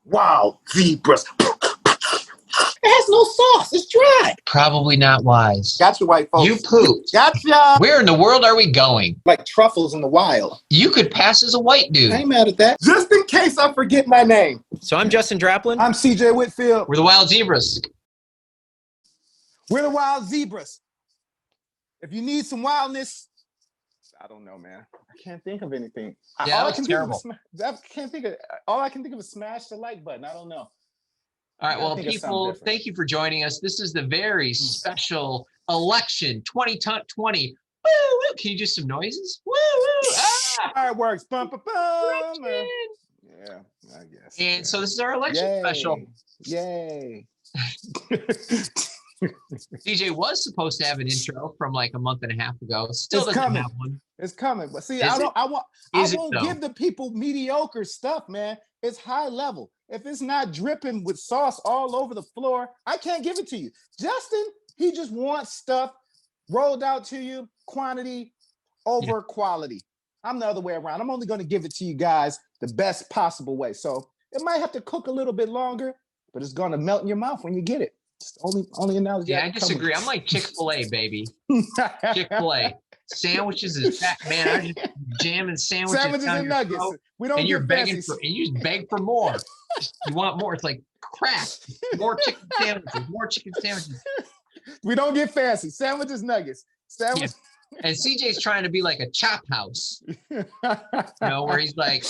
Wild zebras. It has no sauce. It's dry. Probably not wise. Gotcha, white folks. You pooped. Gotcha. Where in the world are we going? Like truffles in the wild. You could pass as a white dude. I ain't mad at that. Just in case I forget my name. So I'm Justin Draplin. I'm CJ Whitfield. We're the Wild Zebras. We're the Wild Zebras. If you need some wildness, I don't know, man. I can't think of anything. Yeah, all I that can was terrible. all I can think of is smash the like button. I don't know. All right, well, think of something people, different. thank you for joining us. This is the very special election 2020. Woo, woo. Can you do some noises? Woo, woo. Ah. Fireworks. Bum, bum, bum. Election. Yeah, I guess. And so this is our election special. Yay. DJ was supposed to have an intro from like a month and a half ago. Still It's doesn't coming. have one. It's coming. But see, Is I it? won't though? give the people mediocre stuff, man. It's high level. If it's not dripping with sauce all over the floor, I can't give it to you. Justin, he just wants stuff rolled out to you, quantity over quality. I'm the other way around. I'm only going to give it to you guys the best possible way. So it might have to cook a little bit longer, but it's going to melt in your mouth when you get it. It's the only analogy. Yeah, I disagree. I'm like Chick-fil-A, baby. Chick-fil-A. Sandwiches is fat, man. I'm just jamming sandwiches down and your nuggets. throat, We don't and you're get begging fancy. for, and you just beg for more. You want more. It's like crack. More chicken sandwiches. More chicken sandwiches. We don't get fancy. Sandwiches, nuggets. Sandwich. And CJ's trying to be like a chop house, you know, where he's like,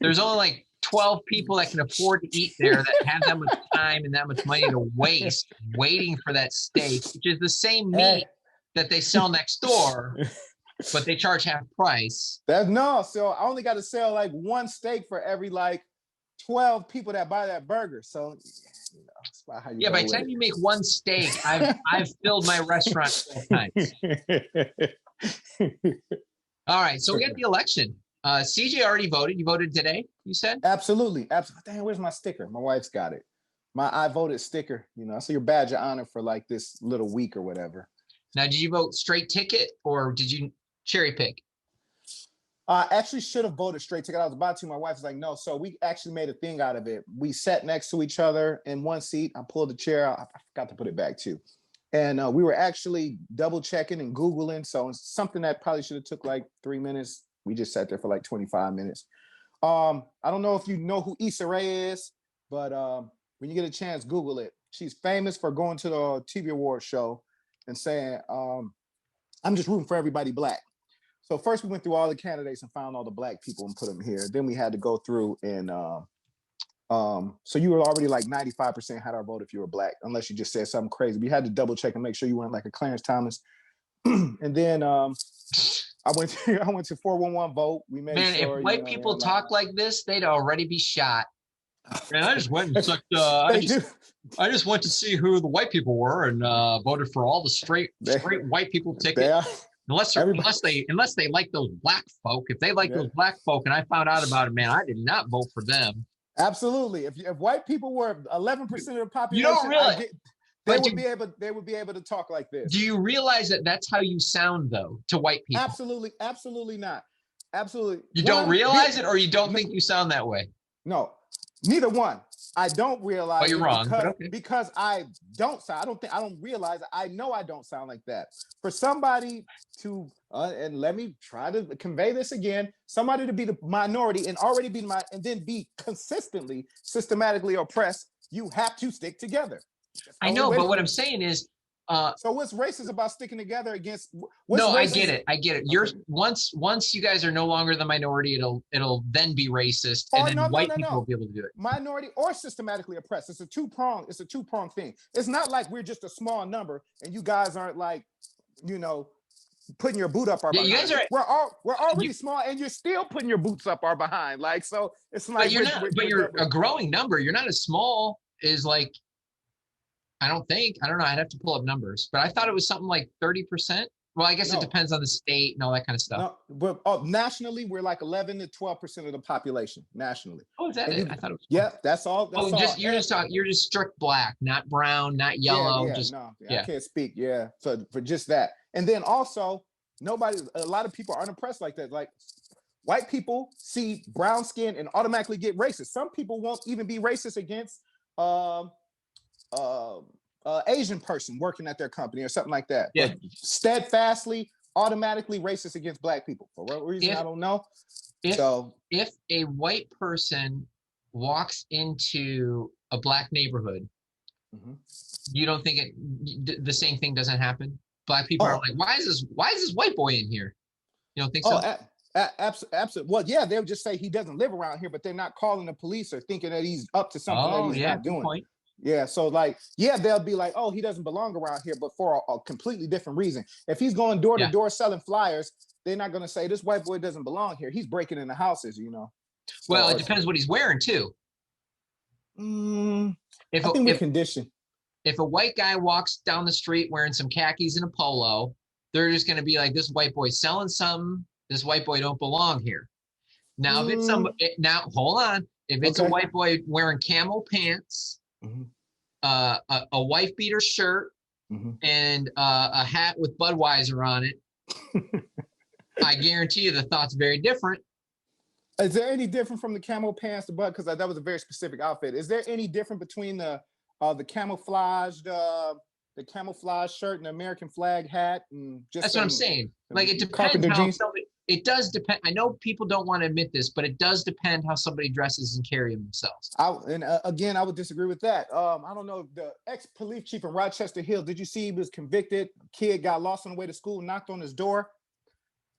there's only like 12 people that can afford to eat there that have that much time and that much money to waste waiting for that steak, which is the same meat that they sell next door, but they charge half price. So I only got to sell like one steak for every like 12 people that buy that burger. So that's about how you by the time you make one steak, I've filled my restaurant 12 times. All right, so we got the election. CJ already voted. You voted today, you said? Absolutely. Damn, where's my sticker? My wife's got it. My I voted sticker, so your badge of honor for like this little week or whatever. Now, did you vote straight ticket or did you cherry pick? I actually should have voted straight ticket. I was about to. My wife was like, no. So we actually made a thing out of it. We sat next to each other in one seat. I pulled the chair out. I forgot to put it back too. And we were actually double checking and Googling. So it's something that probably should have took like 3 minutes. We just sat there for like 25 minutes. I don't know if you know who Issa Rae is, but when you get a chance, Google it. She's famous for going to the TV awards show and saying, I'm just rooting for everybody black. So first we went through all the candidates and found all the black people and put them here. Then we had to go through and so you were already like 95% had our vote if you were black, unless you just said something crazy. We had to double check and make sure you weren't like a Clarence Thomas. And then I went to 411 vote. We made sure, if white people talk like this, they'd already be shot. Man, I just went and sucked, I just went to see who the white people were and voted for all the straight white people ticket. Unless they like those black folk. If they like those black folk and I found out about it, man, I did not vote for them. Absolutely. If white people were 11% of the population, you don't realize they would be able to talk like this. Do you realize that that's how you sound though to white people? Absolutely not. Absolutely. You don't realize it, or you don't think you sound that way? No, neither one. I don't realize. But you're wrong. Because I don't realize it. I know I don't sound like that. For somebody to and let me try to convey this again, somebody to be the minority and already be and then be systematically oppressed, you have to stick together. I know, but what I'm saying is, so what's racist about sticking together against? I get it. You're once you guys are no longer the minority, it'll then be racist, and then white people will be able to do it. Minority or systematically oppressed. It's a two-prong thing. It's not like we're just a small number and you guys aren't like, putting your boot up our behind. You guys are. We're already small, and you're still putting your boots up our behind. Like, so it's like. But you're a growing number. You're not as small as like. I don't know. I'd have to pull up numbers, but I thought it was something like 30%. Well, I guess it depends on the state and all that kind of stuff. No, but nationally, we're like 11 to 12% of the population nationally. Oh, is that it? I thought it was. Yeah, that's all. You're just strict black, not brown, not yellow. I can't speak. Yeah, so for just that, and then also a lot of people aren't oppressed like that. Like white people see brown skin and automatically get racist. Some people won't even be racist against Asian person working at their company or something like that. Yeah. But steadfastly, automatically racist against black people for what reason I don't know. If a white person walks into a black neighborhood, you don't think the same thing doesn't happen? Black people are like, why is this white boy in here? You don't think so? Absolutely. Well, yeah, they'll just say he doesn't live around here, but they're not calling the police or thinking that he's up to something that he's not doing. Point. Yeah, so like, yeah, they'll be like, oh, he doesn't belong around here, but for a completely different reason. If he's going door to door selling flyers, they're not going to say this white boy doesn't belong here. He's breaking into houses, you know. Well, it depends what he's wearing too. I think we're conditioned. If a white guy walks down the street wearing some khakis and a polo, they're just going to be like, this white boy's selling something. This white boy don't belong here. Now, if it's now hold on. If it's a white boy wearing camel pants, a wife beater shirt, and a hat with Budweiser on it, I guarantee you the thought's very different. Is there any different from the camel pants to Bud? Because that was a very specific outfit. Is there any different between the camouflaged shirt and the American flag hat and just that's what I'm saying. Like it depends how somebody. It does depend. I know people don't want to admit this, but it does depend how somebody dresses and carry themselves. Again, I would disagree with that. I don't know. The ex-police chief in Rochester Hills, did you see he was convicted? Kid got lost on the way to school, knocked on his door,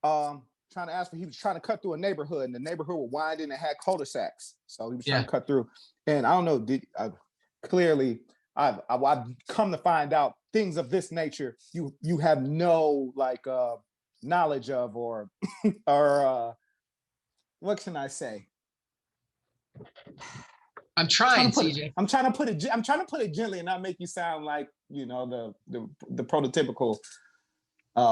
trying to ask for, he was trying to cut through a neighborhood, and the neighborhood was winding and had cul-de-sacs. So he was trying to cut through. And I don't know, clearly, I've come to find out things of this nature, you have no knowledge of or what can I say? I'm trying to put it gently and not make you sound like, you know, the prototypical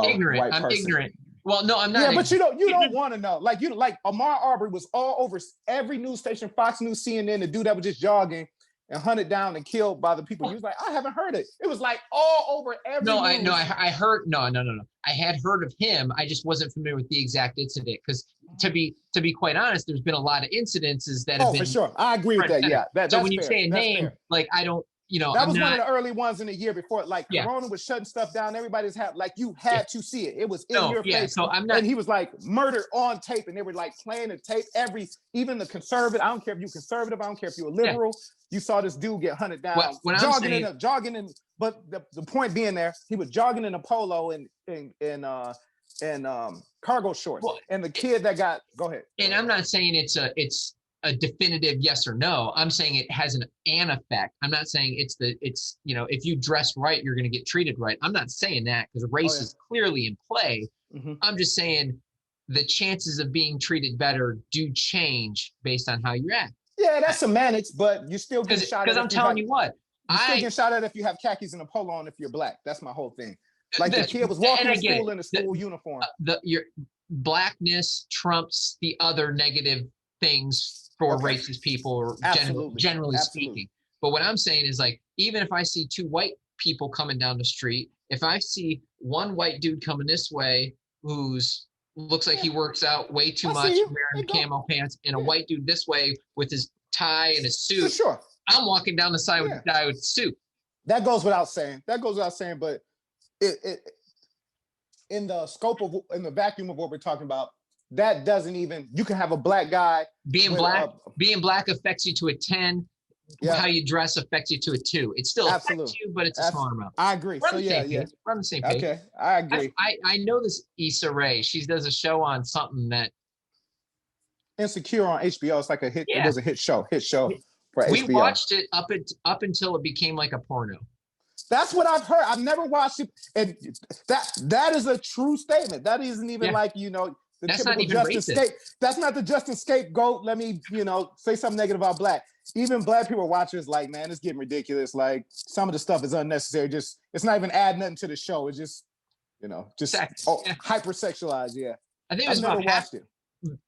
ignorant. white person. I'm ignorant. Well, no, I'm not. Yeah, but you don't want to know. Like Ahmaud Arbery was all over every news station, Fox News, CNN, the dude that was just jogging and hunted down and killed by the people. He was like, I haven't heard it. It was like all over every news. I heard no. I had heard of him. I just wasn't familiar with the exact incident because to be quite honest, there's been a lot of incidences that have been. Oh, for sure. I agree with that. Yeah. So when you say a name, like I don't, you know, that was one of the early ones in the year before, like Corona was shutting stuff down. Everybody's you had to see it. It was in your face. So I'm not. And he was like murdered on tape, and they were like playing the tape. Even the conservative. I don't care if you're conservative. I don't care if you're a liberal. You saw this dude get hunted down, But the point being there, he was jogging in a polo and cargo shorts. And the kid that got go ahead. And I'm not saying it's a definitive yes or no. I'm saying it has an effect. I'm not saying it's you know, if you dress right, you're going to get treated right. I'm not saying that because race is clearly in play. I'm just saying the chances of being treated better do change based on how you act. Yeah, that's semantics, but you still get shot at. Because I'm telling you what. You still get shot at if you have khakis and a polo on if you're black. That's my whole thing. Like the kid was walking to school in a school uniform. Your blackness trumps the other negative things for racist people, or generally speaking. But what I'm saying is, like, even if I see two white people coming down the street, if I see one white dude coming this way who's looks like he works out way too much, wearing camo pants, and a white dude this way with his tie and his suit, for sure, I'm walking down the side with a guy with a suit. That goes without saying. But it in the scope of, in the vacuum of what we're talking about, that doesn't even, you can have a black guy. Being black affects you to a 10. Yeah. How you dress affects you to a 2. It still affects you, but it's a smaller amount. I agree. We're on the same page. Okay, I agree. I know this Issa Rae. She does a show on something that Insecure on HBO. It's like a hit. Yeah. It was a hit show for HBO. We watched it up until it became like a porno. That's what I've heard. I've never watched it, and that is a true statement. That isn't even like, you know, the that's typical Justin That's not the Justin scapegoat. Let me, you know, say something negative about black. Even black people watching is like, man, it's getting ridiculous. Like, some of the stuff is unnecessary. Just, it's not even adding nothing to the show. It's just, you know, just hypersexualized. Yeah, I think it was never watched it.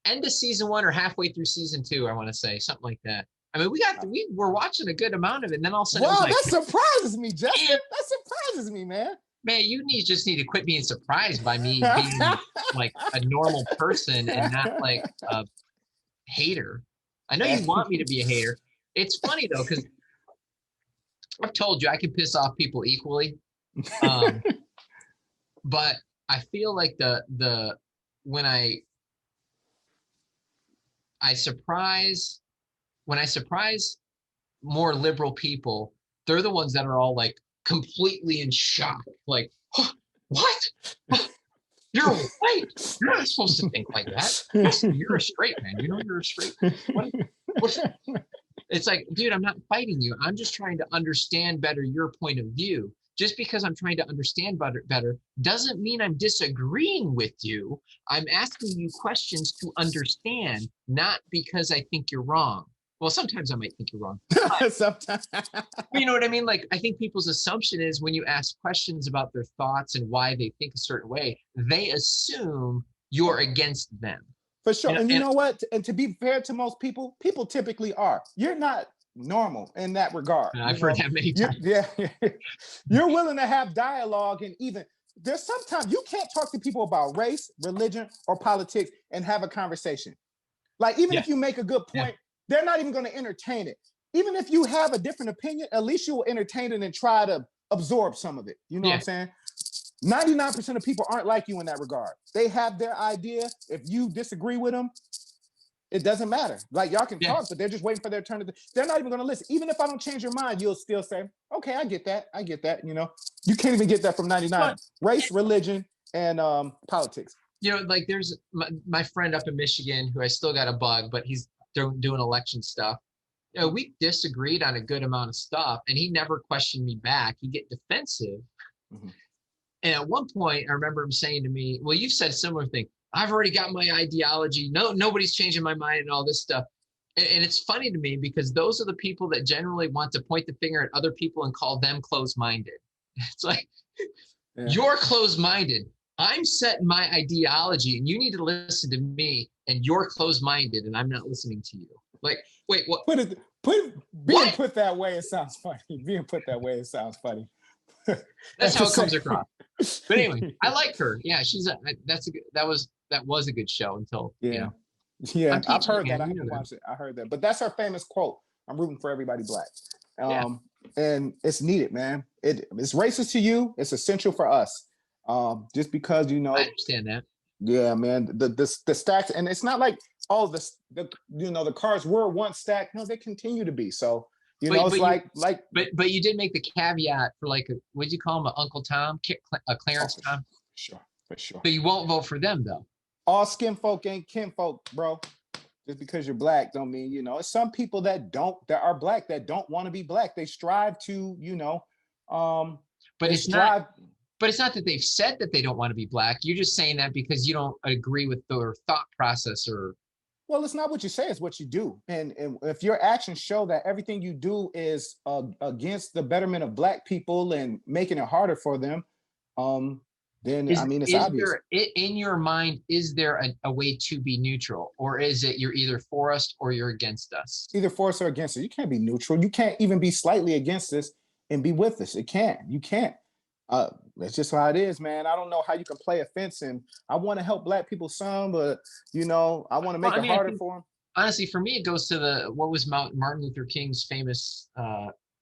End of season 1 or halfway through season 2, I want to say something like that. I mean, we were watching a good amount of it, and then all of a sudden, wow, that surprises me, Justin. That surprises me, man. Man, just need to quit being surprised by me being like a normal person and not like a hater. I know you want me to be a hater. It's funny though, because I've told you I can piss off people equally. But I feel like when I surprise more liberal people, they're the ones that are all like completely in shock. Like, oh, what? You're white. You're not supposed to think like that. You're a straight man. You know you're a straight man. What? It's like, dude, I'm not fighting you. I'm just trying to understand better your point of view. Just because I'm trying to understand better doesn't mean I'm disagreeing with you. I'm asking you questions to understand, not because I think you're wrong. Well, sometimes I might think you're wrong. Sometimes. You know what I mean? Like, I think people's assumption is when you ask questions about their thoughts and why they think a certain way, they assume you're against them. For sure. And you know what? And to be fair to most people, people typically are. You're not normal in that regard. I've heard that many times. Yeah. You're willing to have dialogue, and even there's sometimes you can't talk to people about race, religion, or politics and have a conversation. Like, even if you make a good point, they're not even going to entertain it. Even if you have a different opinion, at least you'll entertain it and try to absorb some of it. You know what I'm saying? 99% of people aren't like you in that regard. They have their idea. If you disagree with them, it doesn't matter. Like, y'all can talk, but they're just waiting for their turn. They're not even going to listen. Even if I don't change your mind, you'll still say, okay, I get that. I get that. You know, you can't even get that from 99. Race, religion, and politics. You know, like there's my friend up in Michigan who I still got a bug, but he's doing election stuff. You know, we disagreed on a good amount of stuff, and he never questioned me back. He'd get defensive. Mm-hmm. And at one point, I remember him saying to me, well, you've said a similar thing. I've already got my ideology. Nobody's changing my mind and all this stuff. And it's funny to me because those are the people that generally want to point the finger at other people and call them closed-minded. It's like, you're closed-minded. I'm setting my ideology, and you need to listen to me, and you're closed-minded, and I'm not listening to you. Like, wait, what? Being put that way, it sounds funny. Being put that way, it sounds funny. That's how it comes across. But anyway, I like her. Yeah, that was a good show until you know. Yeah, I've heard that. I haven't watched it. I heard that. But that's her famous quote. I'm rooting for everybody black. And it's needed, man. It's racist to you. It's essential for us. Just because, you know. I understand that. Yeah, man. The stacks, and it's not like all the cars were once stacked. No, they continue to be. So, but you did make the caveat for like, what'd you call him? Uncle Tom, Clarence Tom? For sure. So you won't vote for them though. All skin folk ain't kin folk, bro. Just because you're black don't mean, you know, it's some people that are black that don't want to be black. They strive to, you know, but it's not that they've said that they don't want to be black. You're just saying that because you don't agree with their thought process or. Well, it's not what you say, it's what you do. And if your actions show that everything you do is against the betterment of black people and making it harder for them, then it's obvious. In your mind, is there a way to be neutral, or is it you're either for us or you're against us? Either for us or against us. You can't be neutral. You can't even be slightly against us and be with us. You can't. That's just how it is, man. I don't know how you can play a fence, and I want to help black people some, but you know, I want to make it harder for them. Honestly, for me, it goes to what was Martin Luther King's famous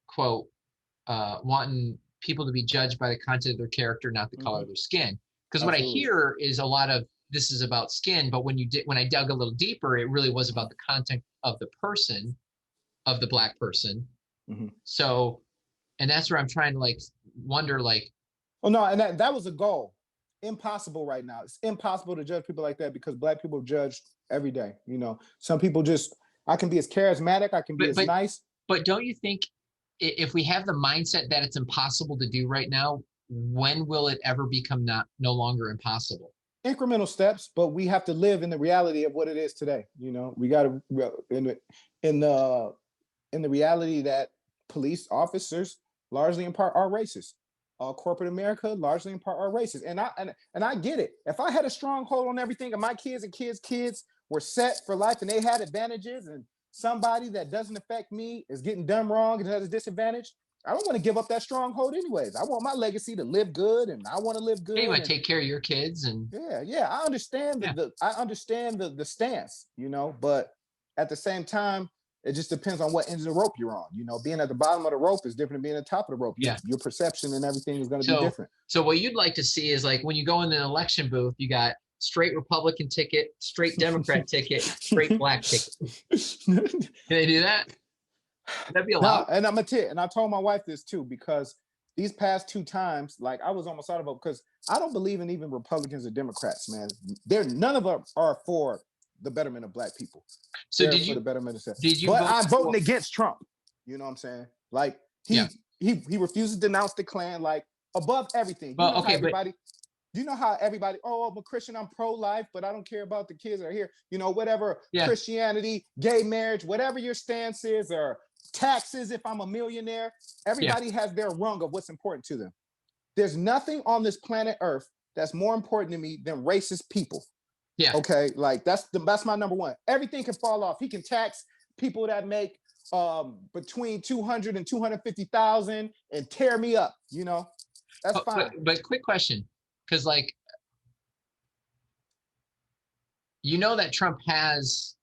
quote, wanting people to be judged by the content of their character, not the color of their skin. Because what I hear is a lot of this is about skin, but when I dug a little deeper, it really was about the content of the person, of the black person. Mm-hmm. So, and that's where I'm trying to like wonder, like. Oh no, and that was a goal. Impossible right now. It's impossible to judge people like that because black people are judged every day. You know, some people I can be as charismatic, I can be as nice. But don't you think if we have the mindset that it's impossible to do right now, when will it ever become no longer impossible? Incremental steps, but we have to live in the reality of what it is today. You know, we got to in the reality that police officers largely in part are racist. Corporate America largely in part are racist, and I get it. If I had a stronghold on everything, and my kids were set for life, and they had advantages, and somebody that doesn't affect me is getting done wrong and has a disadvantage, I don't want to give up that stronghold anyways. I want my legacy to live good, and I want to live good. Yeah, you want and- to take care of your kids and yeah. I understand Yeah. I understand the stance, but at the same time, it just depends on what end of the rope you're on. Being at the bottom of the rope is different than being at the top of the rope. Yeah. Your perception and everything is going to be different. So what you'd like to see is like when you go in an election booth, you got straight Republican ticket, straight Democrat ticket, straight black ticket. Can they do that? That'd be allowed. And I'm and I told my wife this too, because these past 2 times, like I was almost out of vote because I don't believe in even Republicans or Democrats, man. None of them are for the betterment of black people. So They're did for you? the betterment of Did you? But vote I'm voting for- against Trump. You know what I'm saying? Like he refuses to denounce the Klan, like above everything. Well, okay, You know how everybody, oh, I'm a Christian, I'm pro-life, but I don't care about the kids that are here. Whatever, Yeah. Christianity, gay marriage, whatever your stance is, or taxes if I'm a millionaire, everybody has their rung of what's important to them. There's nothing on this planet Earth that's more important to me than racist people. Yeah. Okay, like that's my number one. Everything can fall off. He can tax people that make between 200 and 250,000 and tear me up, That's fine. But quick question, because like that Trump has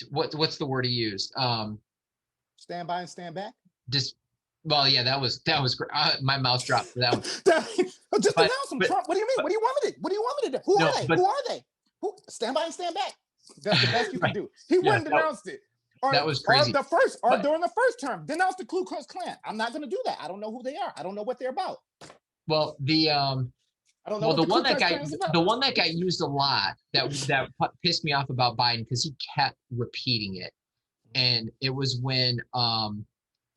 what's the word he used? Stand by and stand back. Well, yeah, that was great. My mouth dropped for that one. Just announce him, Trump. What do you mean? What do you want me to? What do you want me to do? Who are they? Who are they? Who stand by and stand back? That's the best you can do. He wouldn't denounce it. That was crazy. Or during the first term, denounce the Ku Klux Klan. I'm not going to do that. I don't know who they are. I don't know what they're about. Well, I don't know. well, the one that got used a lot that pissed me off about Biden because he kept repeating it, and it was when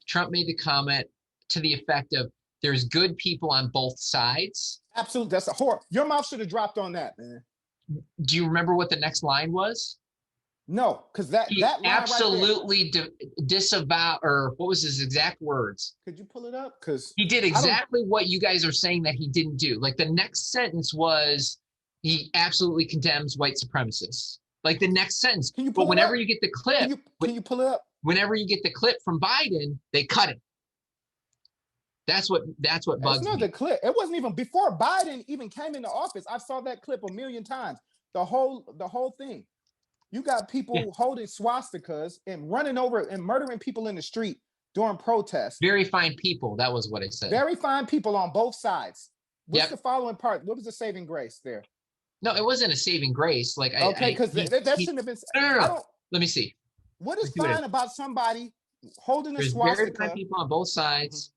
Trump made the comment to the effect of "There's good people on both sides." Absolutely, that's a horror. Your mouth should have dropped on that, man. Do you remember what the next line was? No, because that He line absolutely disavow, or what was his exact words? Could you pull it up? Because he did exactly what you guys are saying that he didn't do. Like the next sentence was, he absolutely condemns white supremacists. Like the next sentence. Can you pull but whenever it up? you get the clip, can you pull it up? Whenever you get the clip from Biden, they cut it. That's what bugs not me. the clip. It wasn't even before Biden even came into office. I saw that clip a million times. The whole thing. You got people holding swastikas and running over and murdering people in the street during protests. Very fine people. That was what I said. Very fine people on both sides. What's Yep. the following part? What was the saving grace there? No, it wasn't a saving grace. Like Okay, because that shouldn't have been. No. Let me see. What is Let's do it. fine about somebody holding a There's very swastika? fine people on both sides.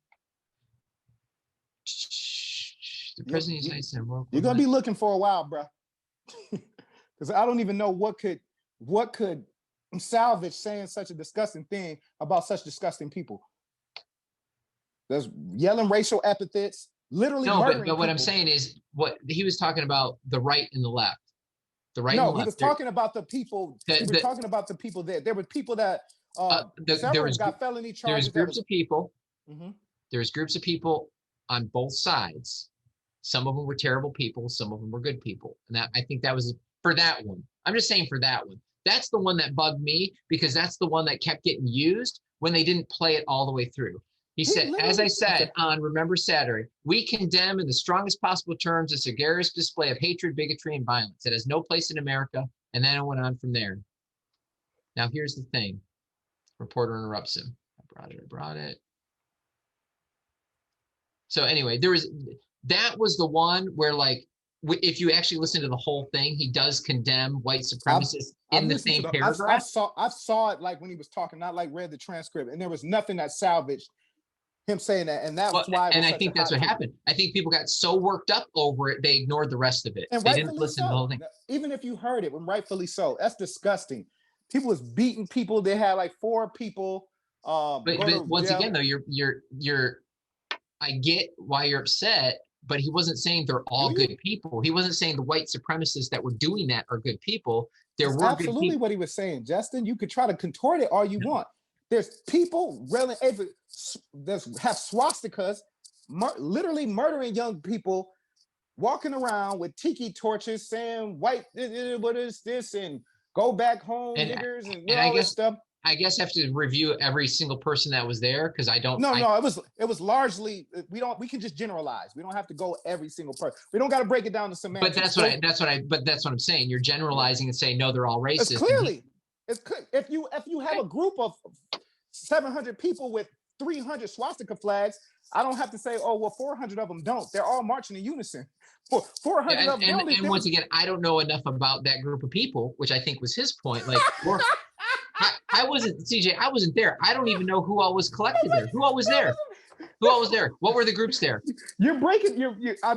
The president of the United States. You're gonna be looking for a while, bro. Because I don't even know what could salvage saying such a disgusting thing about such disgusting people. There's yelling racial epithets, literally No, murdering but what I'm people. saying is what he was talking about, the right and the left. The right and No, the he was left. talking about the people. He was talking about the people there. There were people that There several was got felony charges. There's groups of people. Mhm. There's groups of people on both sides. Some of them were terrible people. Some of them were good people. And I think that was for that one. I'm just saying for that one. That's the one that bugged me because that's the one that kept getting used when they didn't play it all the way through. He said, as I said on Remember Saturday, we condemn in the strongest possible terms a sagacious display of hatred, bigotry, and violence. It has no place in America. And then it went on from there. Now, here's the thing. Reporter interrupts him. I brought it. So anyway, that was the one where like, if you actually listen to the whole thing, he does condemn white supremacists in the same paragraph. I saw it like when he was talking, not like read the transcript, and there was nothing that salvaged him saying that, and that's why. And I think that's what happened. I think people got so worked up over it, they ignored the rest of it. And they didn't listen to the whole thing. Even if you heard it, when rightfully so, that's disgusting. People was beating people. They had like 4 people. But once again, though, you're. I get why you're upset, but he wasn't saying they're all good people. He wasn't saying the white supremacists that were doing that are good people. There were absolutely good people. What he was saying, Justin. You could try to contort it all you want. There's people that have swastikas, literally murdering young people, walking around with tiki torches, saying "White, what is this?" and "Go back home, niggers," and all this stuff. I guess I have to review every single person that was there because I don't. No, I, no, it was largely we can just generalize. We don't have to go every single person. We don't got to break it down to but semantics. that's what I'm saying. You're generalizing and saying no, they're all It's racist. clearly if you have a group of 700 people with 300 swastika flags, I don't have to say, oh well, 400 of them don't. They're all marching in unison. 400 of them. And once again, I don't know enough about that group of people, which I think was his point. Like, I wasn't CJ. I wasn't there. I don't even know who all was collected there. Who all was there? Who all was there? What were the groups there? You're breaking. You're tell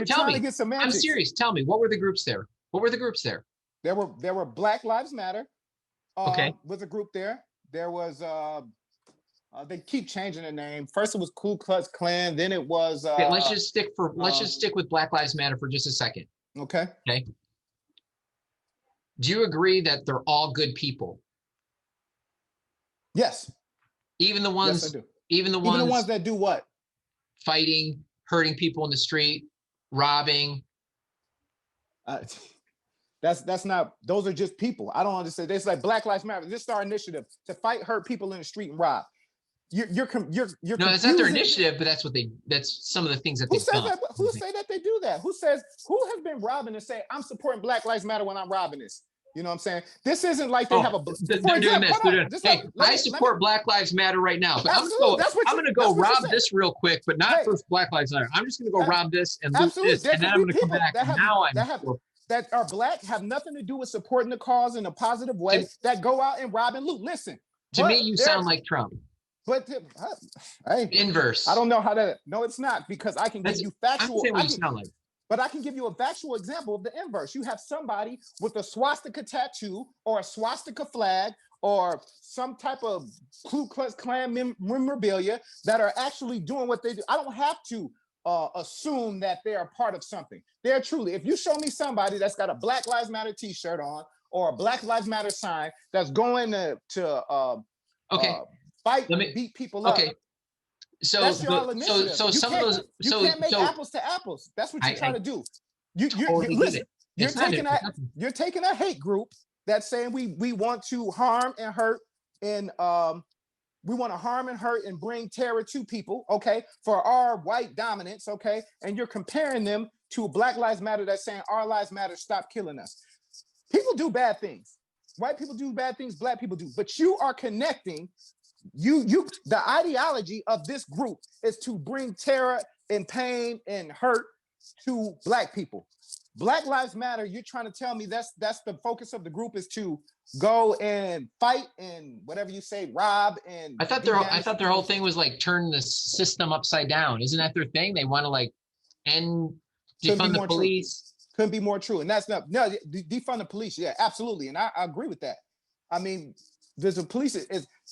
trying me. to get semantics. I'm serious. Tell me, what were the groups there? What were the groups there? There were Black Lives Matter. Okay. Was a group there. There was they keep changing the name. First it was Ku Klux Klan, then it was Okay, let's just stick with Black Lives Matter for just a second. Okay. Okay. Do you agree that they're all good people? Yes. Even the ones Yes, I do. even the Even the ones ones that do what? fighting, hurting people in the street, robbing. That's not. Those are just people. I don't understand. It's like Black Lives Matter. This is our initiative to fight, hurt people in the street and rob. You're No, that's not their initiative, but that's some of the things that Who they've says done. that? Who say that they do that? Who has been robbing and say I'm supporting Black Lives Matter when I'm robbing this? You know what I'm saying? This isn't like they have a. They're doing this. Hey, I support Black Lives Matter right now, but I'm gonna go rob this real quick, but not for Black Lives Matter. I'm just gonna go rob this and loot this, and then I'm gonna come back. That are Black, have nothing to do with supporting the cause in a positive way, that go out and rob and loot. Listen, to me, you sound like Trump. But hey, inverse. I don't know how that. No, it's not, because I can give you factual. But I can give you a factual example of the inverse. You have somebody with a swastika tattoo or a swastika flag or some type of Ku Klux Klan memorabilia that are actually doing what they do. I don't have to assume that they are part of something. They're truly, if you show me somebody that's got a Black Lives Matter t-shirt on or a Black Lives Matter sign that's going to fight and beat people up. Okay. So some of those. You can't make apples to apples. That's what you're trying to do. You're taking a hate group that's saying we want to harm and hurt and we want to harm and hurt and bring terror to people, okay, for our white dominance, okay, and you're comparing them to Black Lives Matter that's saying our lives matter, stop killing us. People do bad things. White people do bad things, Black people do, but you are connecting. The ideology of this group is to bring terror and pain and hurt to Black people. Black Lives Matter, you're trying to tell me that's the focus of the group, is to go and fight and whatever you say, rob and. I thought their whole thing was like turn the system upside down. Isn't that their thing? They want to like defund the police. Couldn't be more true. And that's not defund the police. Yeah, absolutely. And I agree with that. I mean, there's a police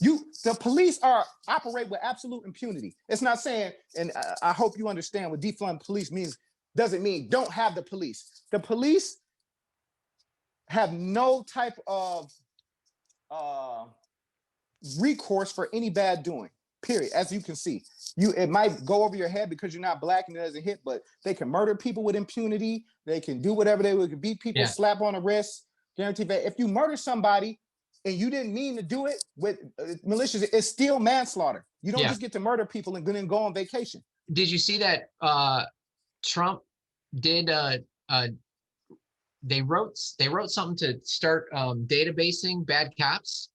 the police operate with absolute impunity. It's not saying, and I hope you understand what defund police means, doesn't mean don't have the police. The police have no type of recourse for any bad doing, period. As you can see, it might go over your head because you're not Black and it doesn't hit, but they can murder people with impunity. They can do whatever they would, beat people, slap on the wrist, guarantee that if you murder somebody and you didn't mean to do it with malicious, it's still manslaughter. You don't just get to murder people and then go on vacation. Did you see that Trump did they wrote something to start databasing bad cops?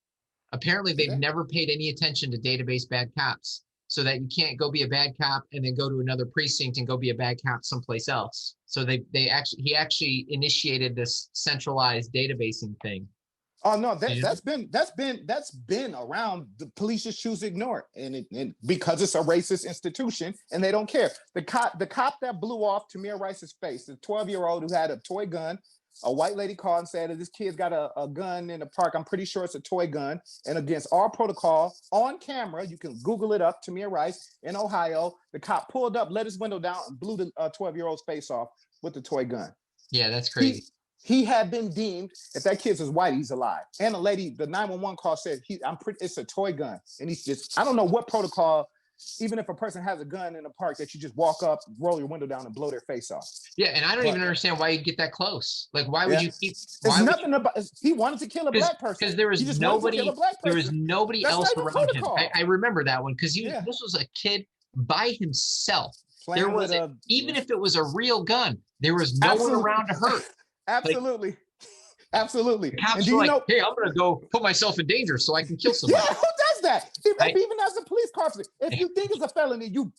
Apparently they've never paid any attention to database bad cops, so that you can't go be a bad cop and then go to another precinct and go be a bad cop someplace else. So he actually initiated this centralized databasing thing. Oh no, that's been around. The police just choose to ignore it, and because it's a racist institution and they don't care. The cop that blew off Tamir Rice's face, the 12-year-old who had a toy gun, a white lady called and said that this kid's got a gun in the park. I'm pretty sure it's a toy gun, and against all protocol, on camera, you can Google it up. Tamir Rice in Ohio, the cop pulled up, let his window down, and blew the 12-year-old's face off with the toy gun. Yeah, that's crazy. He had been deemed, if that kid's is white, he's alive. And the 911 call said, it's a toy gun. And he's just, I don't know what protocol even if a person has a gun in the park, that you just walk up, roll your window down, and blow their face off. Yeah, and I don't But- even understand why you get that close. Like, why would Yeah. you keep? It's Why would nothing about. He wanted to kill a black person. because there was He just wanted to nobody. kill a black There person. was nobody That's else not even around him. protocol. I remember that one because Yeah. this was a kid by himself. Playing There with wasn't, a- even if it was a real gun, there was no one Absolutely. around to hurt. Absolutely. Absolutely. The cops And do were you like, know? "Hey, I'm gonna go put myself in danger so I can kill somebody." Yeah, who does that? Right. Even as a police officer, if you think it's a felony, you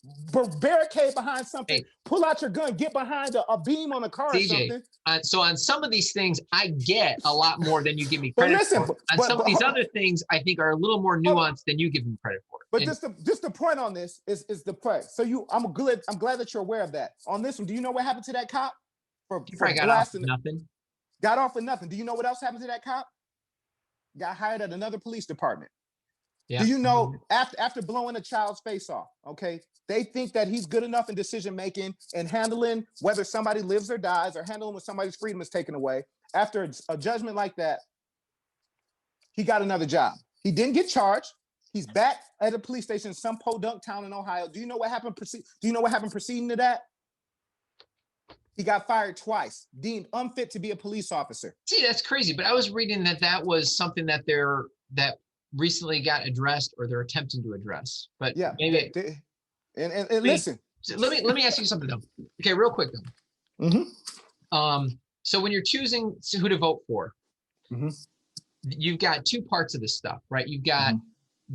barricade behind something, Hey. pull out your gun, get behind a beam on a car or CJ, something. So on some of these things, I get a lot more than you give me But credit listen, for. On but- some of but these hold- other things, I think are a little more Hold on. nuanced than you give me credit for. But And- just the point on this is the point. So I'm glad that you're aware of that. On this one, do you know what happened to that cop for you probably got off blasting? nothing. Got off for nothing. Do you know what else happened to that cop? Got hired at another police department. Yeah. Do you know after blowing a child's face off, okay, they think that he's good enough in decision making and handling whether somebody lives or dies or handling when somebody's freedom is taken away. After a judgment like that, he got another job. He didn't get charged. He's back at a police station in some podunk town in Ohio. Do you know what happened? Do you know what happened preceding to that? He got fired twice, deemed unfit to be a police officer. See, that's crazy. But I was reading that was something that that recently got addressed or they're attempting to address. But Yeah, maybe and listen. so let me ask you something though. Okay, real quick though. So when you're choosing who to vote for, Mhm. you've got two parts of this stuff, right? You've got Mm-hmm.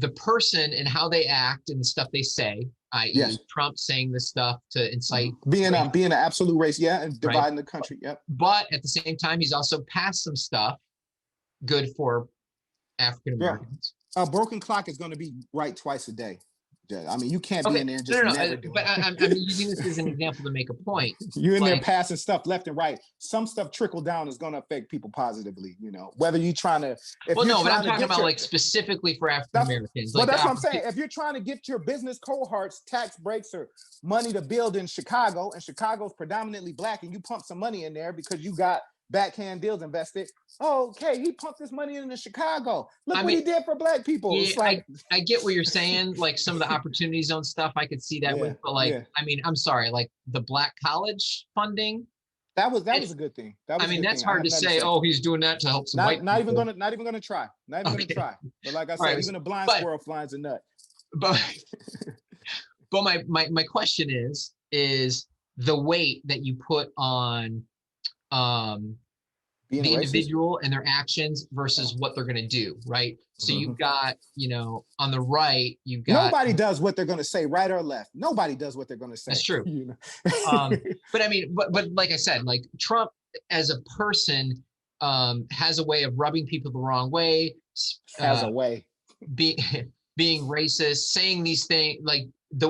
the person and how they act and the stuff they say, i.e., Yes. Trump saying this stuff to incite. Being an absolute race, yeah, and Right. dividing the country. Yep. But at the same time, he's also passed some stuff good for African Americans. A broken clock is going to be right twice a day. Yeah, I mean, you can't be Okay, in there and just never do but it. I'm using this as an example to make a point. You're in there like- passing stuff left and right. Some stuff trickle down is going to affect people positively. You know, whether you're trying to. Well, no, but I'm to talking get about your- like specifically for African Americans. Well, Like that's the what I'm saying. If you're trying to get your business cohorts tax breaks or money to build in Chicago, and Chicago's predominantly black, and you pump some money in there because you got backhand deals invested. Oh, okay, he pumped this money into Chicago. Look I what he mean, did for black people. Yeah, It's like, I get what you're saying. Like some of the opportunity zone stuff, I could see that Yeah, with. But like, yeah. I mean, I'm sorry, like the black college funding. that was a good thing. That was I mean, a good that's thing. I hard have to nothing say. Oh, he's doing that to help some white not even people. gonna not even gonna try. Not even Okay. gonna try. But like I said, All right, even a blind but- squirrel finds a nut. But my question is the weight that you put on Being the a racist. individual and their actions versus what they're going to do, right? So Mm-hmm. you've got, on the right, you've got Nobody does what they're gonna say, right or left. Nobody does what they're gonna say. That's true. You know? but I mean, but like I said, like Trump as a person has a way of rubbing people the wrong way, has a way. being racist, saying these things like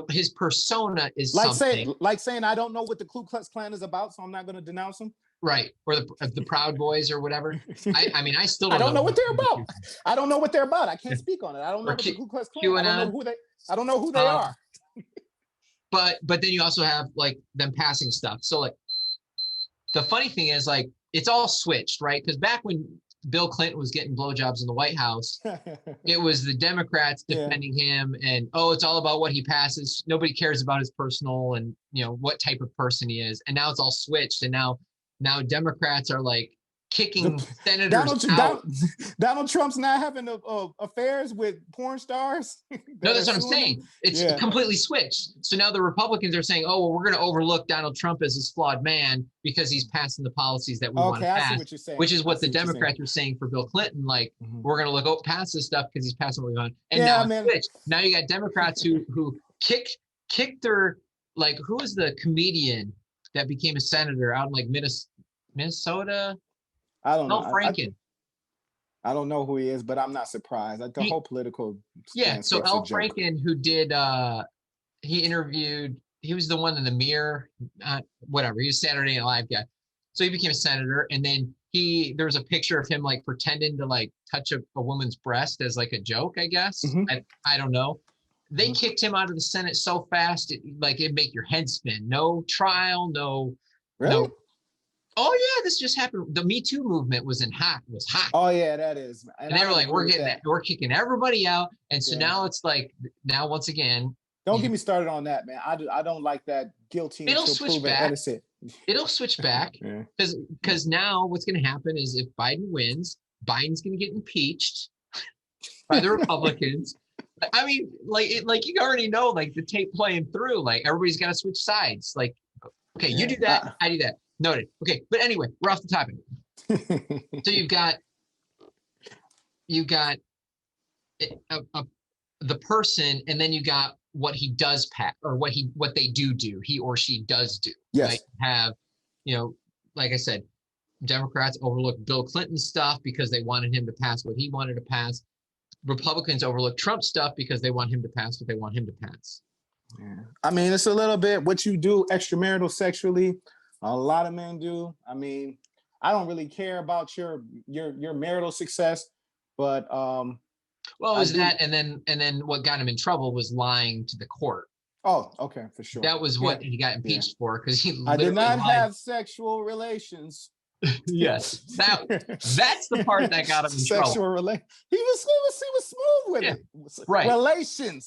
his persona is Like something, saying I don't know what the Ku Klux Klan is about, so I'm not gonna denounce them. right? Or the Proud Boys or whatever. I mean, I still I don't don't know what they're about. about. I don't know what they're about. I can't speak on it. I don't know Or what the Ku Klux Klan. QAnon. I don't know who they Um, are. But then you also have like them passing stuff. So like the funny thing is like it's all switched, right? Because back when Bill Clinton was getting blowjobs in the White House, it was the Democrats Yeah. defending him, and it's all about what he passes. Nobody cares about his personal and what type of person he is. And now it's all switched, and now Democrats are like kicking senators out. Donald Trump's not having affairs with porn stars. No, that's what I'm saying. It's Yeah. completely switched. So now the Republicans are saying, "Oh, well, we're going to overlook Donald Trump as this flawed man because he's passing the policies that we want Okay, to I see pass." what you're saying. Which is I what the see you're saying. Democrats are saying for Bill Clinton. Like, Mhm. we're going to look past this stuff because he's passing what we want. And Yeah, now it's man. switched. Now you got Democrats who kicked their, like, who was the comedian that became a senator out in like Minnesota? I don't know. Al Franken. I don't know who he is, but I'm not surprised. Like the He- whole political. Yeah. So landscape's a Al joke. Franken, who did, he was the one in the mirror, whatever. He was a Saturday Night Live guy. So he became a senator, and then there was a picture of him like pretending to like touch a woman's breast as like a joke, I guess. Mhm. I don't know. They Mhm. kicked him out of the Senate so fast, it'd make your head spin. No trial, no. Really? No. Oh yeah, this just happened. The Me Too movement was hot. Oh yeah, that is. And they I were like, agree we're with getting that. we're kicking everybody out. And so Yeah. now it's like, now once again, Don't get me started on that, man. I don't like that guilty It'll until switch proven back. innocent. It'll switch back Yeah. because now what's going to happen is if Biden wins, Biden's going to get impeached by the Republicans. I mean, like you already know, like the tape playing through, like everybody's got to switch sides. Like, okay, you do that, I do that. Noted. Okay, but anyway, we're off the topic. So you've got the person, and then you got what he does pass, or what they do, he or she does do. Yes. Right? Have, like I said, Democrats overlooked Bill Clinton's stuff because they wanted him to pass what he wanted to pass. Republicans overlook Trump's stuff because they want him to pass what they want him to pass. Yeah. I mean, it's a little bit what you do extramarital sexually. A lot of men do. I mean, I don't really care about your marital success, but well, it was that, and then what got him in trouble was lying to the court. Oh, okay, for sure. That was what he got impeached for, because he I did not lied. have sexual relations. Yes, that's the part that got him in sexual trouble. relation. He was smooth with it. Right. Relations.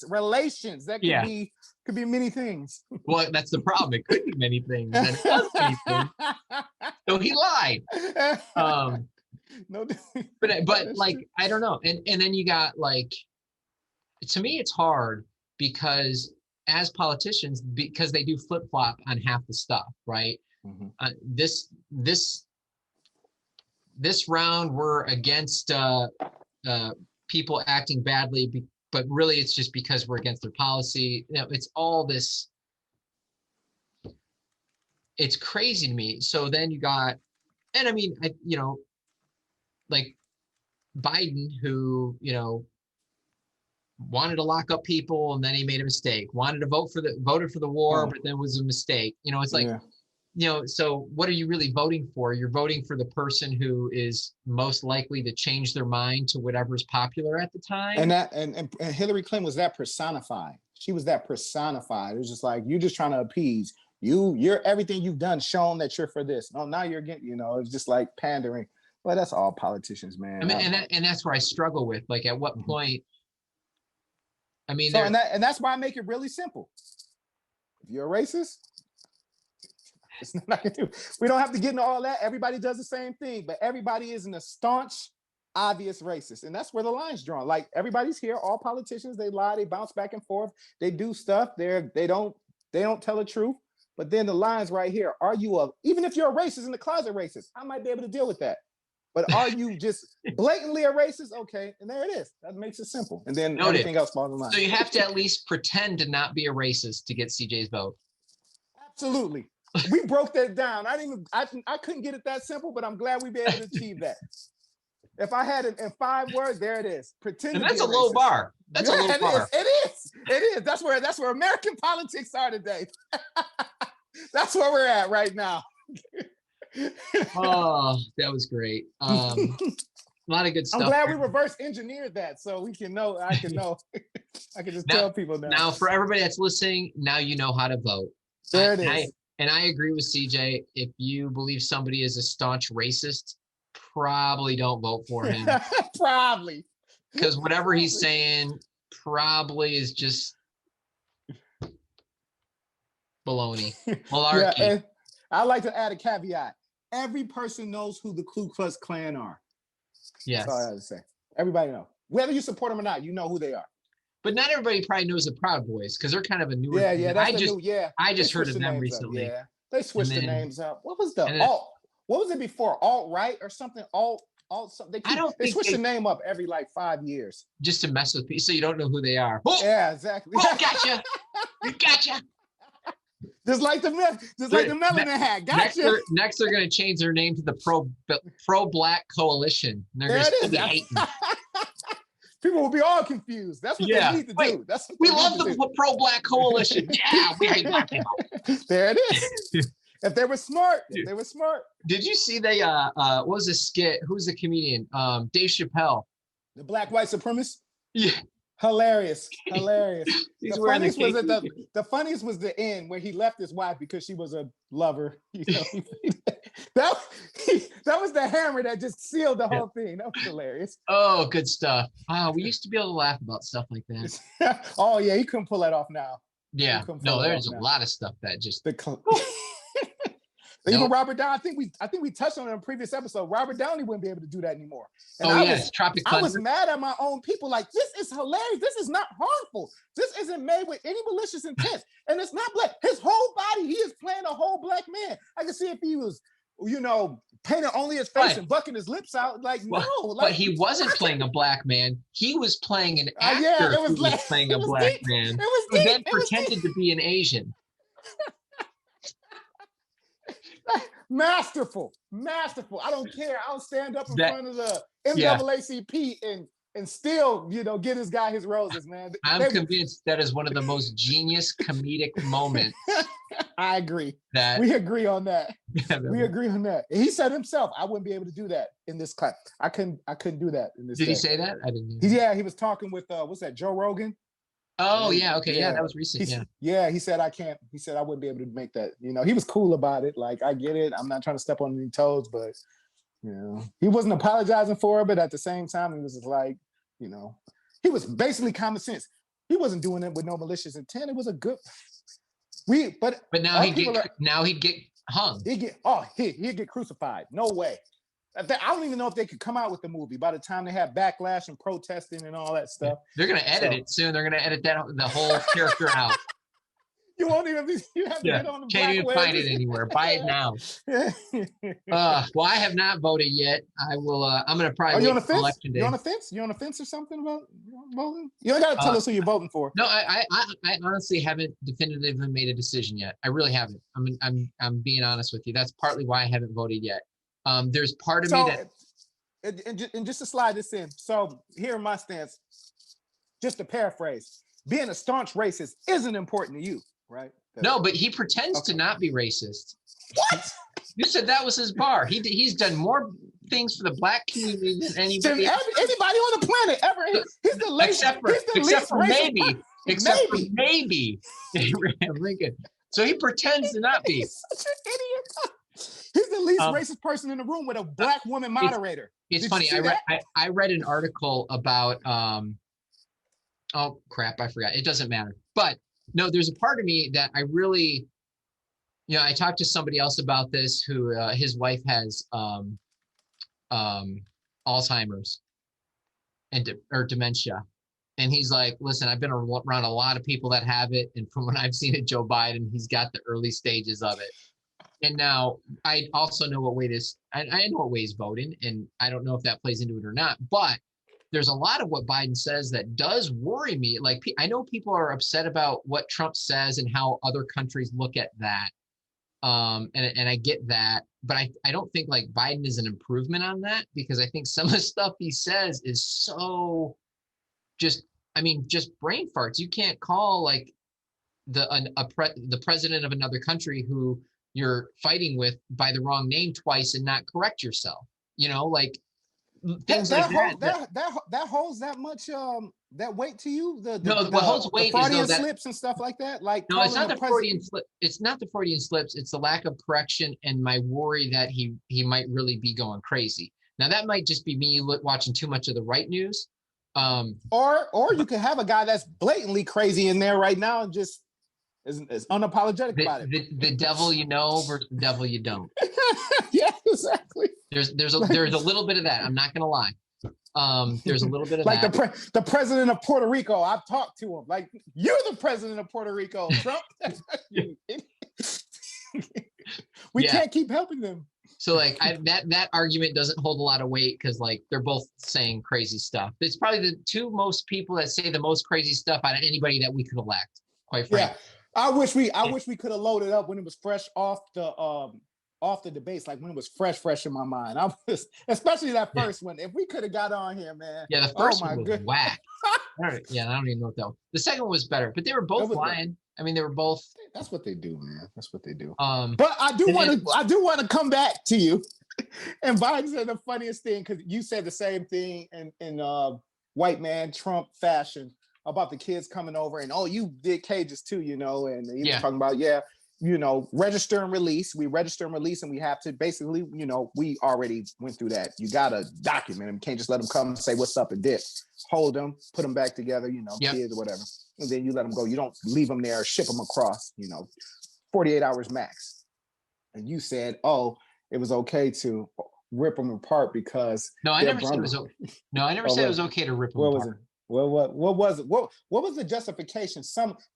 That could be many things. Well, that's the problem. It could be many things. And it was many things. So he lied. No, but like true. I don't know. And then you got, like, to me it's hard because as politicians, because they do flip-flop on half the stuff, right? Mm-hmm. This round we're against people acting badly, but really it's just because we're against their policy. It's all this. It's crazy to me. So then you got, and I mean, like Biden, who wanted to lock up people and then he made a mistake. Wanted to voted for the war, but then was a mistake. It's like. Yeah. So what are you really voting for? You're voting for the person who is most likely to change their mind to whatever's popular at the time. And Hillary Clinton was that personified. She was that personified. It was just like, you're just trying to appease. You're everything you've done shown that you're for this. No, now you're getting, it's just like pandering. Well, that's all politicians, man. I mean, and that's where I struggle with, like, at what point? I mean, so, and that's why I make it really simple. If you're a racist, it's not I can do. We don't have to get into all that. Everybody does the same thing, but everybody isn't a staunch, obvious racist, and that's where the line's drawn. Like, everybody's here. All politicians, they lie, they bounce back and forth, they do stuff. They don't tell the truth. But then the line's right here. Are you even if you're a racist in the closet racist, I might be able to deal with that. But are you just blatantly a racist? Okay, and there it is. That makes it simple. And then everything else falls in line. So you have to at least pretend to not be a racist to get CJ's vote. Absolutely. We broke that down. I couldn't get it that simple, but I'm glad we be able to achieve that. If I had it in 5 words, there it is. Pretend. And that's a low bar. That's a low bar. It is. That's where American politics are today. That's where we're at right now. Oh, that was great. A lot of good stuff. I'm glad we reverse engineered that so we can know. I can know. I can just tell people now. Now, for everybody that's listening, now you know how to vote. There it is. And I agree with CJ. If you believe somebody is a staunch racist, probably don't vote for him. Probably. Because whatever he's saying probably is just baloney. Malarkey. Yeah, and I like to add a caveat. Every person knows who the Ku Klux Klan are. Yes. That's all I have to say. Everybody knows. Whether you support them or not, you know who they are. But not everybody probably knows the Proud Boys because they're kind of a newer. Yeah, that's I just heard of them recently. Yeah, they switched the names up. What was the alt? What was it before? Alt right or something? Alt something. They switch the name up every like 5 years just to mess with people, so you don't know who they are. Oh! Yeah, exactly. Oh, gotcha. Gotcha. Just like the melanin hat. Gotcha. Next, they're going to change their name to the Pro Black Coalition. And they're going to be hating. People will be all confused. That's what they need to do. We love the Pro Black Coalition. Yeah, we hate black people. There it is. If they were smart, Did you see what was the skit? Who's the comedian? Dave Chappelle. The black white supremacist? Yeah. Hilarious. The funniest was the end where he left his wife because she was a lover. That was the hammer that just sealed the whole thing. That was hilarious. Oh, good stuff. We used to be able to laugh about stuff like that. Oh yeah, he couldn't pull that off now. Yeah. couldn't No, pull it there's off a now. lot of stuff that just Even Nope. Robert Downey, I think we touched on it in a previous episode. Robert Downey wouldn't be able to do that anymore. And yes, Tropic I was Thunder. mad at my own people. Like, this is hilarious. This is not harmful. This isn't made with any malicious intent. And it's not black. His whole body, he is playing a whole black man. I can see if he was, painting only his face and bucking his lips out. Like, no. Like, But he wasn't playing a black man. He was playing an actor yeah, it was who was playing a black deep. man. It was Who deep. then It was pretended to be an Asian. Masterful. I don't care. I'll stand up in front of the Yeah. NAACP and still, get this guy his roses, man. I'm convinced that is one of the most genius comedic moments. I agree. That We agree on that. We agree on that. He said himself, I wouldn't be able to do that in this class. I couldn't do that in this. Did he day. say that? I didn't know. Yeah, he was talking with what's that, Joe Rogan? Oh yeah, okay, yeah, Yeah. that was recent. He said I can't. He said I wouldn't be able to make that. He was cool about it. Like, I get it. I'm not trying to step on any toes, but he wasn't apologizing for it. But at the same time, he was just like, he was basically common sense. He wasn't doing it with no malicious intent. It was a good. But now he'd get hung. He'd get crucified. No way. I don't even know if they could come out with the movie by the time they have backlash and protesting and all that stuff. They're gonna edit it soon. They're gonna edit the whole character out. You won't even be. You have to get on the Can't even find it anywhere. Buy it now. Well, I have not voted yet. I will. I'm gonna probably. Are you on the wait fence? Election day. You on the fence? You on the fence or something about voting? You don't got to tell us who you're voting for. No, I honestly haven't definitively made a decision yet. I really haven't. I'm being honest with you. That's partly why I haven't voted yet. There's part of me that. And just to slide this in. So here in my stance, just to paraphrase, being a staunch racist isn't important to you, right? No, but he pretends to not be racist. What? You said that was his bar. He's done more things for the black community than anybody on the planet ever. He's the least. Except for maybe Abraham Lincoln. So he pretends to not be. He's such an idiot. He's the least racist person in the room with a black woman moderator. It's funny. I read an article about oh crap, I forgot. It doesn't matter. But no, there's a part of me that I really, I talked to somebody else about this who his wife has Alzheimer's or dementia. And he's like, listen, I've been around a lot of people that have it. And from what I've seen at Joe Biden, he's got the early stages of it. And now I also know what way I know what way he's voting, and I don't know if that plays into it or not. But there's a lot of what Biden says that does worry me. Like, I know people are upset about what Trump says and how other countries look at that. And I get that, but I don't think like Biden is an improvement on that, because I think some of the stuff he says is so just brain farts. You can't call like the president of another country who you're fighting with by the wrong name twice and not correct yourself. Like things that holds that much that weight to you. What holds weight the Freudian is slips and stuff like that. Like, no, it's not the Freudian slip. It's not the Freudian slips. It's the lack of correction and my worry that he might really be going crazy. Now that might just be me watching too much of the right news. Or you can have a guy that's blatantly crazy in there right now and just is unapologetic about it. The devil you know versus the devil you don't. Yeah, exactly. There's a little bit of that. I'm not gonna lie. There's a little bit of like that. The president of Puerto Rico. I've talked to him. Like, you're the president of Puerto Rico, Trump. We can't keep helping them. So like that argument doesn't hold a lot of weight because like they're both saying crazy stuff. It's probably the two most people that say the most crazy stuff out of anybody that we could elect. Quite frankly. Yeah, I wish we could have loaded up when it was fresh off the debates, like when it was fresh in my mind. I was, especially that first one. If we could have got on here, man. Yeah, the first one was whack. Yeah, I don't even know what that was. The second one was better, but they were both lying. I mean, they were both. That's what they do, man. That's what they do. But I do want to come back to you. And Biden said the funniest thing, because you said the same thing in white man Trump fashion about the kids coming over and, oh, you did cages too, and he was talking about, register and release. We register and release, and we have to basically, we already went through that. You got to document them. You can't just let them come and say, what's up and dip. Hold them, put them back together, Yep. kids or whatever. And then you let them go. You don't leave them there, ship them across, 48 hours max. And you said, oh, it was okay to rip them apart because No, I never said it was okay. No, I never said it was okay to rip them what apart. was it? What was it? What was the justification?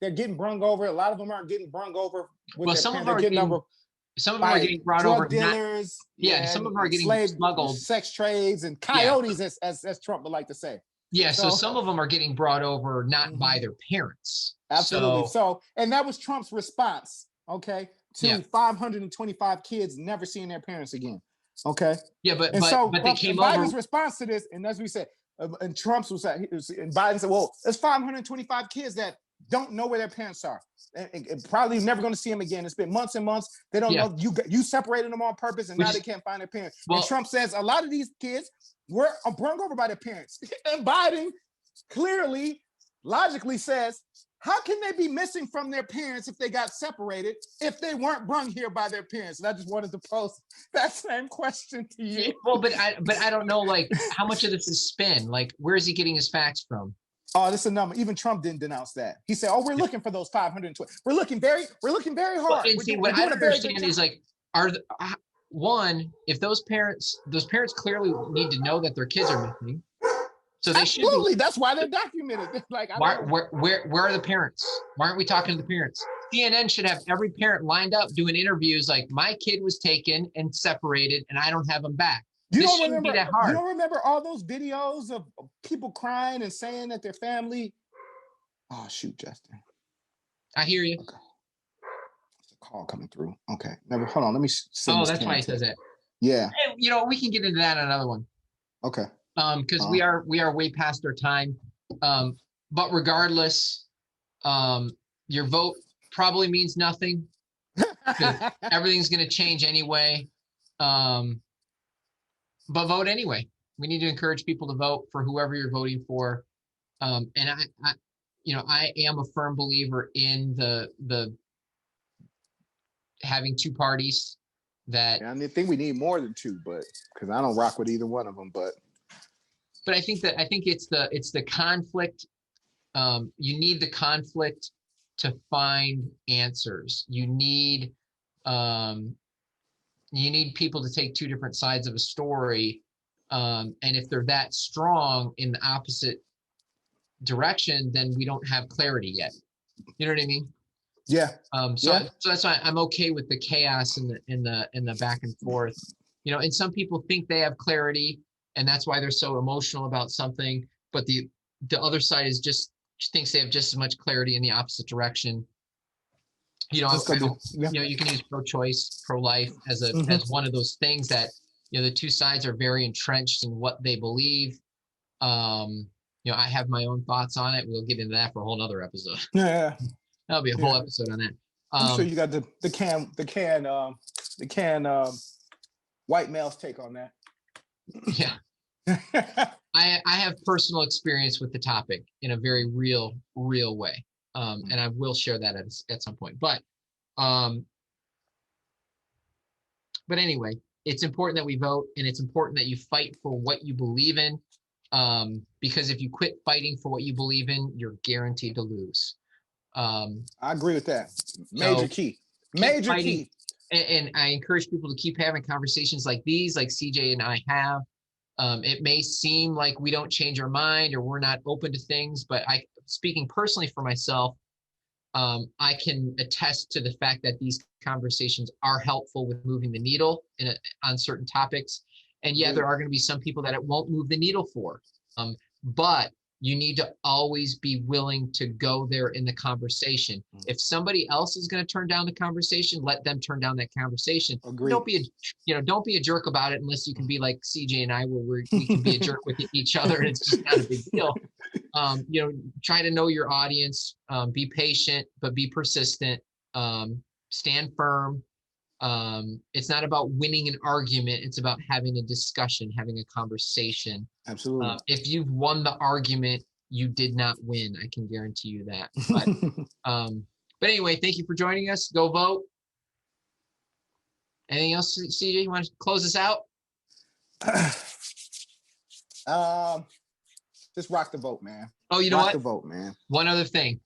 They're getting brung over. A lot of them aren't getting brung over. Some of them are getting brought over. Dealers. Some of them are getting smuggled. Sex trades and coyotes, as Trump would like to say. Yeah, so some of them are getting brought over not by their parents. Absolutely. So, and that was Trump's response, okay, to 525 kids never seeing their parents again. Okay. Yeah, but they came over. Biden's response to this, and as we said, and Trump's and Biden said, well, there's 525 kids that don't know where their parents are. And probably never going to see them again. It's been months and months. They don't know. You separated them on purpose, and now they can't find their parents. Well, and Trump says a lot of these kids were brung over by their parents. And Biden clearly, logically says, how can they be missing from their parents if they got separated, if they weren't brung here by their parents? And I just wanted to pose that same question to you. Yeah, well, but I don't know, like, how much of this is spin? Like, where is he getting his facts from? Oh, this is a number. Even Trump didn't denounce that. He said, "Oh, we're looking for those 520. We're looking very hard." Well, and see, what I don't understand is, like, if those parents clearly need to know that their kids are missing. So they absolutely. That's why they're documented. Like, where are the parents? Why aren't we talking to the parents? CNN should have every parent lined up doing interviews like, my kid was taken and separated, and I don't have them back. You don't remember all those videos of people crying and saying that their family? Oh, shoot, Justin. I hear you. Okay. There's a call coming through. Okay. Hold on. Let me. That's why he says it. Yeah. And, we can get into that on another one. Okay. Because we are way past our time. But regardless, your vote probably means nothing. Everything's going to change anyway. But vote anyway. We need to encourage people to vote for whoever you're voting for. And I am a firm believer in the having two parties. That I think we need more than two, but because I don't rock with either one of them, but I think it's the conflict. You need the conflict to find answers. You need people to take two different sides of a story. And if they're that strong in the opposite direction, then we don't have clarity yet. You know what I mean? Yeah. So that's why I'm okay with the chaos and the back and forth. And some people think they have clarity, and that's why they're so emotional about something. But the other side is just thinks they have just as much clarity in the opposite direction. You can use pro-choice, pro-life as one of those things that the two sides are very entrenched in what they believe. I have my own thoughts on it. We'll get into that for a whole nother episode. Yeah, that'll be a whole episode on that. I'm sure you got the can white male's take on that. Yeah. I have personal experience with the topic in a very real way. And I will share that at some point. But anyway, it's important that we vote, and it's important that you fight for what you believe in. Because if you quit fighting for what you believe in, you're guaranteed to lose. I agree with that. Major key. And I encourage people to keep having conversations like these, like CJ and I have. It may seem like we don't change our mind or we're not open to things, but speaking personally for myself, I can attest to the fact that these conversations are helpful with moving the needle on certain topics. And there are going to be some people that it won't move the needle for. But you need to always be willing to go there in the conversation. If somebody else is going to turn down the conversation, let them turn down that conversation. Agreed. Don't be a jerk about it unless you can be like CJ and I, where we can be a jerk with each other and it's just not a big deal. Try to know your audience, be patient, but be persistent, stand firm. It's not about winning an argument. It's about having a discussion, having a conversation. Absolutely. If you've won the argument, you did not win. I can guarantee you that. But anyway, thank you for joining us. Go vote. Anything else, CJ? You want to close this out? Just rock the vote, man. Oh, you know Rock what? the vote, man. One other thing.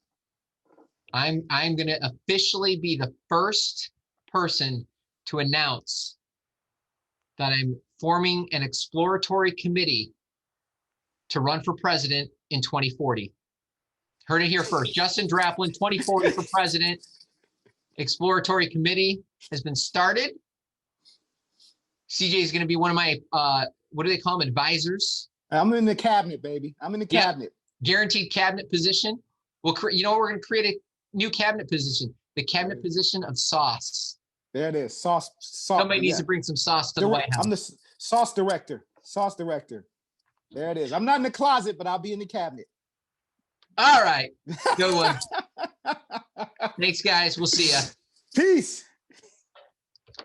I'm gonna officially be the first person to announce that I'm forming an exploratory committee to run for president in 2040. Heard it here first. Justin Draplin, 2040 for president. Exploratory committee has been started. CJ is going to be one of my, what do they call them, advisors? I'm in the cabinet, baby. I'm in the Yep. cabinet. Guaranteed cabinet position. You know what? We're going to create a new cabinet position. The cabinet position of sauce. There it is. Sauce. Somebody needs to bring some sauce to the White House. I'm the sauce director. Sauce director. There it is. I'm not in the closet, but I'll be in the cabinet. All right. Good one. Thanks, guys. We'll see ya. Peace.